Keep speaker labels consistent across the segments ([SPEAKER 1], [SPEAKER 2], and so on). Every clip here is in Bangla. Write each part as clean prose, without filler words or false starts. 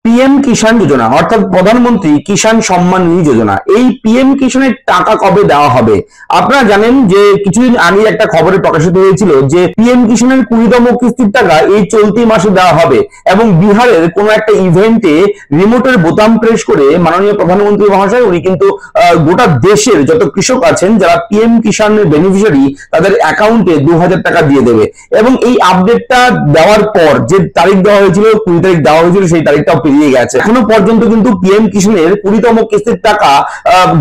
[SPEAKER 1] পিএম কিষাণ যোজনা অর্থাৎ প্রধানমন্ত্রী কিষাণ সম্মান নিধি যোজনা, এই পিএম কিষাণের টাকা কবে দেওয়া হবে? আপনারা জানেন যে কিছুদিন আগে একটা খবরে প্রকাশিত হয়েছিল যে পিএম কিষাণের 20তম কিস্তির টাকা এই চলতি মাসে দেওয়া হবে এবং বিহারের কোন একটা ইভেন্টে রিমোটের বোতাম প্রেস করে মাননীয় প্রধানমন্ত্রী মহাশয় উনি কিন্তু গোটা দেশের যত কৃষক আছেন যারা পিএম কিষাণের বেনিফিশিয়ারি তাদের অ্যাকাউন্টে 2000 টাকা দিয়ে দেবে। এবং এই আপডেটটা দেওয়ার পর যে তারিখ দেওয়া হয়েছিল 20 তারিখ দেওয়া হয়েছিল সেই তারিখটাও পেরিয়ে গেছে, এখনো পর্যন্ত কিন্তু পিএম কিষাণের 20তম কিস্তির টাকা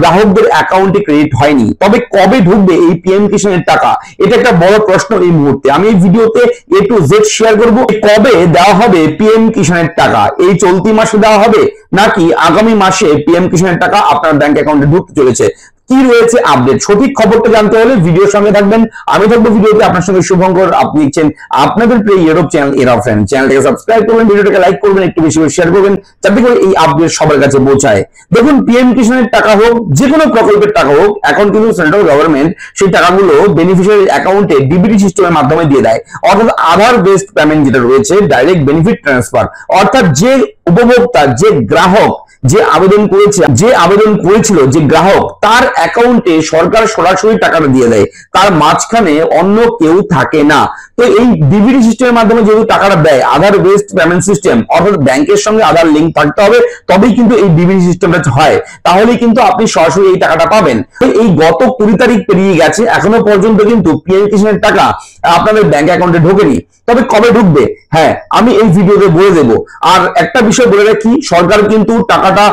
[SPEAKER 1] গ্রাহকদের অ্যাকাউন্টে ক্রেডিট হয়নি। তবে কবে ঢুকবে এই পিএম কিষাণের টাকা, এটা একটা বড় প্রশ্ন এই মুহূর্তে। আমি এই ভিডিওতে A to Z শেয়ার করব কবে দেওয়া হবে পিএম কিষাণের টাকা। এই চলতি মাসে দেওয়া হবে নাকি আগামী মাসে পিএম কিষাণের টাকা আপনার ব্যাংক অ্যাকাউন্টে ঢুকতে চলেছে, কি রয়েছে আপডেট, সঠিক খবরটা জানতে হলে ভিডিওর সঙ্গে থাকবেন। আমি থাকবো ভিডিওতে আপনার সঙ্গে শুভঙ্কর। আপনি দেখছেন আপনাদের প্রিয় ইউটিউব চ্যানেল এরা ফ্রেন্ড। চ্যানেলটাকে সাবস্ক্রাইব করবেন, ভিডিওটাকে লাইক করবেন, একটু বেশি করে শেয়ার করবেন যাতে করে এই আপডেট সবার কাছে পৌঁছায়। দেখুন, পিএম কিষাণের টাকা হোক, যে কোনো প্রকল্পের টাকা হোক, এখন কিন্তু সেন্ট্রাল গভর্নমেন্ট সেই টাকাগুলো বেনিফিশিয়ারি অ্যাকাউন্টে ডিবিটি সিস্টেমের মাধ্যমে দিয়ে দেয়, অর্থাৎ আধার বেসড পেমেন্ট যেটা রয়েছে, ডাইরেক্ট বেনিফিট ট্রান্সফার। অর্থাৎ যে উপভোক্তা, যে গ্রাহক যে আবেদন করেছিল যে গ্রাহক, তার অ্যাকাউন্টে সরকার সরাসরি টাকাটা দিয়ে দেয়, তার মাঝখানে অন্য কেউ থাকে না। তো এই ডিবিটি সিস্টেমের মাধ্যমে যেহেতু টাকাটা দেয়, আধার বেসড পেমেন্ট সিস্টেম, অর্থাৎ ব্যাংকের সঙ্গে আধার লিঙ্ক থাকতে হবে, তবেই কিন্তু এই ডিবিটি সিস্টেমটা হয়, তাহলেই কিন্তু আপনি সরাসরি এই টাকাটা পাবেন। এই গত 20 তারিখ পেরিয়ে গেছে, এখনো পর্যন্ত কিন্তু পিএম কিষাণের টাকা আপনাদের ব্যাংক অ্যাকাউন্টে ঢোকেনি। তবে কবে ঢুকবে, হ্যাঁ আমি এই ভিডিওতে বলে দেবো। আর একটা বিষয় বলে রাখি, সরকার কিন্তু টাকাটা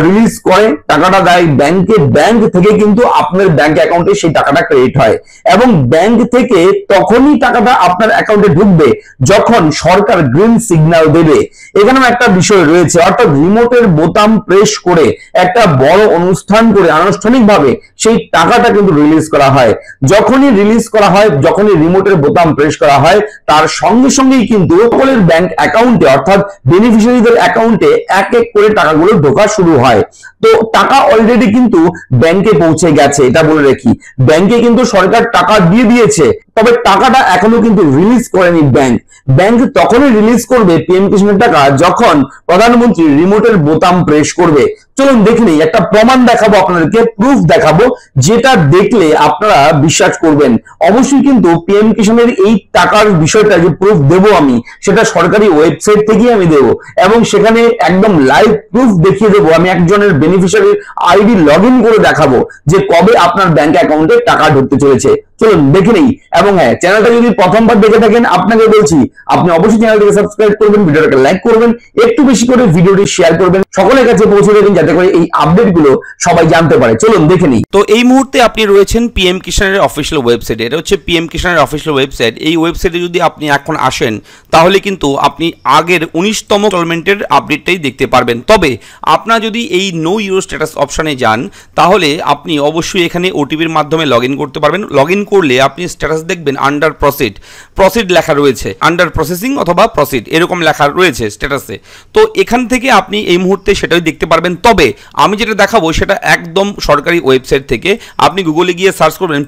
[SPEAKER 1] রিলিজ করে, টাকাটা দেয় ব্যাংকে, ব্যাংক থেকে কিন্তু আপনার ব্যাংক অ্যাকাউন্টে সেই টাকাটা ক্রেডিট হয় এবং ব্যাংক থেকে তখনই টাকাটা আপনার অ্যাকাউন্টে ঢুকবে যখন সরকার গ্রিন সিগন্যাল দেবে। এখানেও একটা বিষয় রয়েছে, অর্থাৎ রিমোটের বোতাম প্রেস করে একটা বড় অনুষ্ঠান করে আনুষ্ঠানিকভাবে সেই টাকাটা কিন্তু রিলিজ করা হয়। যখনই রিলিজ করা হয়, যখনই রিমোটের বোতাম প্রেস করা হয়, তার সঙ্গে সঙ্গেই কিন্তু সকলের ব্যাংক অ্যাকাউন্টে অর্থাৎ বেনিফিশিয়ারিদের অ্যাকাউন্টে এক এক করে টাকাগুলো ঢোকা শুরু হয়। তো টাকা অলরেডি কিন্তু ব্যাংকে পৌঁছে গেছে, এটা বলে রাখি। ব্যাংকে কিন্তু সরকার টাকা দিয়ে দিয়েছে, তবে টাকাটা এখনো কিন্তু রিলিজ করেনি ব্যাংক। ব্যাংক তখনই রিলিজ করবে পিএম কিষাণের টাকা যখন প্রধানমন্ত্রী রিমোটের বোতাম প্রেস করবে। চলুন দেখে নিই, একটা প্রমাণ দেখাবো আপনাদেরকে, প্রুফ দেখাবো, যেটা দেখলে আপনারা বিশ্বাস করবেন। অবশ্যই কিন্তু পিএম কিষাণের এই টাকার বিষয়টা যে প্রুফ দেবো আমি, সেটা সরকারি ওয়েবসাইট থেকেই আমি দেবো এবং সেখানে একদম লাইভ প্রুফ দেখিয়ে দেবো। আমি একজনের বেনিফিশিয়ারির আইডি লগইন করে দেখাবো যে কবে আপনার ব্যাংক অ্যাকাউন্টে টাকা ঢুকতে চলেছে। চলুন দেখে নেই। এবং হ্যাঁ, চ্যানেলটা যদি প্রথমবার দেখে থাকেন, আপনাকে বলছি আপনি অবশ্যই চ্যানেলটাকে সাবস্ক্রাইব করবেন, ভিডিওটাকে লাইক করবেন, একটু বেশি করে ভিডিওটি শেয়ার করবেন, সকলের কাছে পৌঁছে দেবেন যাতে করে এই আপডেটগুলো সবাই জানতে পারে। চলুন দেখে নিই।
[SPEAKER 2] তো এই মুহূর্তে আপনি রয়েছেন পিএম কিষাণের অফিসিয়াল ওয়েবসাইটে। এটা হচ্ছে পিএম কিষাণের অফিসিয়াল ওয়েবসাইট। এই ওয়েবসাইটে যদি আপনি এখন আসেন তাহলে কিন্তু আপনি আগের 19তম ইনস্টলমেন্টের আপডেটটাই দেখতে পারবেন। তবে আপনারা যদি এই নো ইউর স্ট্যাটাস অপশানে যান তাহলে আপনি অবশ্যই এখানে ওটিপির মাধ্যমে লগ ইন করতে পারবেন। লগ ইন করলে আপনি স্ট্যাটাস দেখবেন আন্ডার প্রসিড লেখা রয়েছে, আন্ডার প্রসেসিং অথবা প্রসিড এরকম লেখা রয়েছে স্ট্যাটাসে। তো এখান থেকে আপনি এই মুহূর্তে সেটাই দেখতে পারবেন। তবে আমি যেটা দেখাবো সেটা একদম সরকারি ওয়েবসাইট থেকে। আপনি গুগলে গিয়ে সার্চ করবেন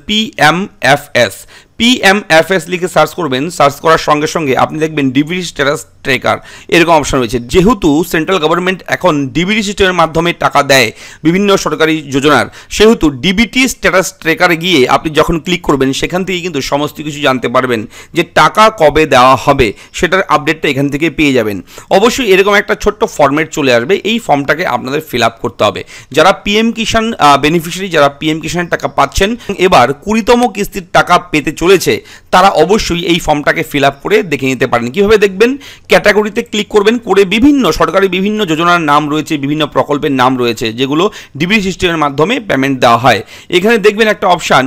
[SPEAKER 2] পিএমএফএস লিখে সার্চ করবেন। সার্চ করার সঙ্গে সঙ্গে আপনি দেখবেন ডিবিটি স্ট্যাটাস ট্র্যাকার এরকম অপশন রয়েছে। যেহেতু সেন্ট্রাল গভর্নমেন্ট এখন ডিবিটি সিস্টেমের মাধ্যমে টাকা দেয় বিভিন্ন সরকারি যোজনার, সেহেতু ডিবিটি স্ট্যাটাস ট্র্যাকারে গিয়ে আপনি যখন ক্লিক করবেন সেখান থেকে কিন্তু সমস্ত কিছু জানতে পারবেন যে টাকা কবে দেওয়া হবে, সেটার আপডেটটা এখান থেকে পেয়ে যাবেন। অবশ্যই এরকম একটা ছোট্ট ফর্মেট চলে আসবে, এই ফর্মটাকে আপনাদের ফিল আপ করতে হবে। যারা পিএম কিষাণ বেনিফিশিয়ারি, যারা পিএম কিষাণের টাকা পাচ্ছেন, এবার 20তম কিস্তির টাকা পেতে চলেছে, তারা অবশ্যই এই ফর্মটাকে ফিল আপ করে দেখে নিতে পারেন। কিভাবে দেখবেন, ক্যাটাগরিতে ক্লিক করবেন, করে বিভিন্ন সরকারি বিভিন্ন যোজনার নাম রয়েছে, বিভিন্ন প্রকল্পের নাম রয়েছে যেগুলো ডিবিটি সিস্টেমের মাধ্যমে পেমেন্ট দেওয়া হয়। এখানে দেখবেন একটা অপশান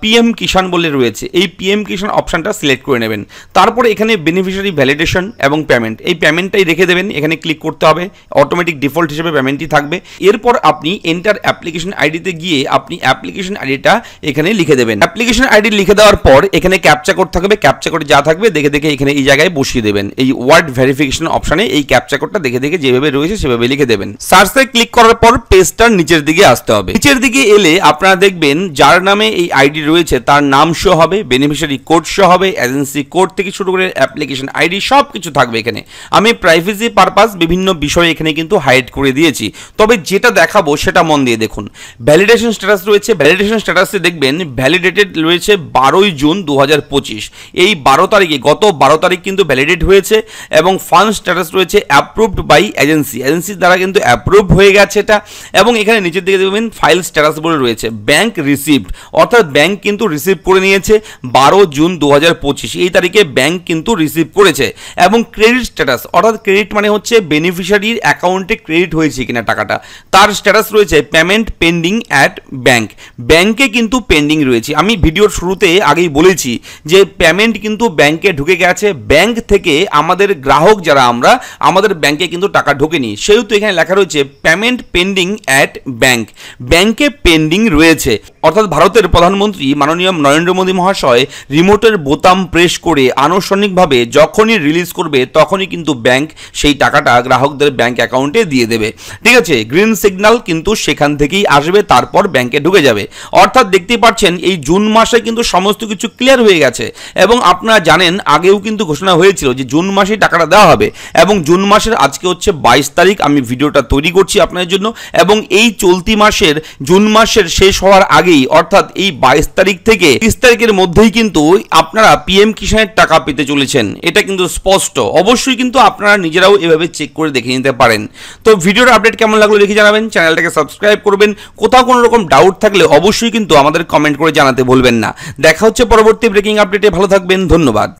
[SPEAKER 2] পিএম কিষাণ বলে রয়েছে, এই পিএম কিষাণ অপশানটা সিলেক্ট করে নেবেন। তারপরে এখানে বেনিফিশিয়ারি ভ্যালিডেশন এবং পেমেন্ট, এই পেমেন্টটাই রেখে দেবেন, এখানে ক্লিক করতে হবে, অটোমেটিক ডিফল্ট হিসেবে পেমেন্টই থাকবে। এরপর আপনি এন্টার অ্যাপ্লিকেশন আইডিতে গিয়ে আপনি অ্যাপ্লিকেশন আইডিটা এখানে লিখে দেবেন। অ্যাপ্লিকেশন আইডি লিখে দেওয়ার পর পর এখানে ক্যাপচা কোড থাকবে, ক্যাপচা কোড যা থাকবে দেখে দেখে এখানে এই জায়গায় বসিয়ে দেবেন। এই ওয়ার্ড ভেরিফিকেশন অপশনে এই ক্যাপচা কোডটা দেখে দেখে যেভাবে রয়েছে সেভাবে লিখে দেবেন। সার্চে ক্লিক করার পর পেজটার নিচের দিকে আসতে হবে। নিচের দিকে এলে আপনারা দেখবেন যার নামে এই আইডি রয়েছে তার নাম শো হবে, বেনিফিশিয়ারি কোড শো হবে, এজেন্সি কোড থেকে শুরু করে অ্যাপ্লিকেশন আইডি সব কিছু থাকবে এখানে। আমি প্রাইভেসি পারপাস বিভিন্ন বিষয় এখানে কিন্তু হাইড করে দিয়েছি, তবে যেটা দেখাবো সেটা মন দিয়ে দেখুন। ভ্যালিডেশন স্ট্যাটাস রয়েছে, ভ্যালিডেশন স্ট্যাটাসে দেখবেন ভ্যালিডেটেড রয়েছে 12 জুন 2025। এই 12 তারিখে, গত 12 তারিখ কিন্তু ভ্যালিডেট হয়েছে এবং ফান্ড স্ট্যাটাস রয়েছে অ্যাপ্রুভড বাই এজেন্সি, এজেন্সির দ্বারা কিন্তু অ্যাপ্রুভ হয়ে গেছে এটা। এবং এখানে নিচের দিকে দেখবেন ফাইল স্ট্যাটাস বলে রয়েছে ব্যাংক রিসিভড, অর্থাৎ ব্যাংক কিন্তু রিসিভ করে নিয়েছে 12 জুন 2025 এই তারিখে ব্যাংক কিন্তু রিসিভ করেছে। এবং ক্রেডিট স্ট্যাটাস, অর্থাৎ ক্রেডিট মানে হচ্ছে বেনিফিশিয়ারির অ্যাকাউন্টে ক্রেডিট হয়েছে কিনা টাকাটা, তার স্ট্যাটাস রয়েছে পেমেন্ট পেন্ডিং অ্যাট ব্যাংক, ব্যাংকে কিন্তু পেন্ডিং রয়েছে। আমি ভিডিওর শুরুতে আগেই বলেছি যে পেমেন্ট কিন্তু ব্যাংকে ঢুকে গেছে, ব্যাংক থেকে আমাদের গ্রাহক যারা আমরা, আমাদের ব্যাংকে কিন্তু টাকা ঢোকেনি, সেহেতু এখানে লেখা রয়েছে পেমেন্ট পেন্ডিং অ্যাট ব্যাংক, ব্যাংকে পেন্ডিং রয়েছে। অর্থাৎ ভারতের প্রধানমন্ত্রী মাননীয় নরেন্দ্র মোদী মহাশয় রিমোটের বোতাম প্রেস করে আনুষ্ঠানিকভাবে যখনই রিলিজ করবে তখনই কিন্তু ব্যাংক সেই টাকাটা গ্রাহকদের ব্যাংক অ্যাকাউন্টে দিয়ে দেবে। ঠিক আছে, গ্রিন সিগন্যাল কিন্তু সেখান থেকেই আসবে, তারপর ব্যাংকে ঢুকে যাবে। অর্থাৎ দেখতেই পাচ্ছেন এই জুন মাসে কিন্তু সমস্ত কিছু ক্লিয়ার হয়ে গেছে। এবং আপনারা জানেন আগেও কিন্তু ঘোষণা হয়েছিল যে জুন মাসেই টাকাটা দেওয়া হবে, এবং জুন মাসের আজকে হচ্ছে 22 তারিখ, আমি ভিডিওটা তৈরি করছি আপনাদের জন্য। এবং এই চলতি মাসের জুন মাসের শেষ হওয়ার আগেই, অর্থাৎ এই 22 তারিখ থেকে 30 তারিখের মধ্যেই কিন্তু আপনারা পিএম কিষানের টাকা পেতে চলেছেন, এটা কিন্তু স্পষ্ট। অবশ্যই কিন্তু আপনারা নিজেরাও এভাবে চেক করে দেখে নিতে পারেন। তো ভিডিওর আপডেট কেমন লাগলো লিখে জানাবেন, চ্যানেলটাকে সাবস্ক্রাইব করবেন। কোথাও কোনো রকম ডাউট থাকলে অবশ্যই কিন্তু আমাদের কমেন্ট করে জানাতে ভুলবেন না। দেখা হচ্ছে পরবর্তী ব্রেকিং আপডেটে, ভালো থাকবেন, ধন্যবাদ।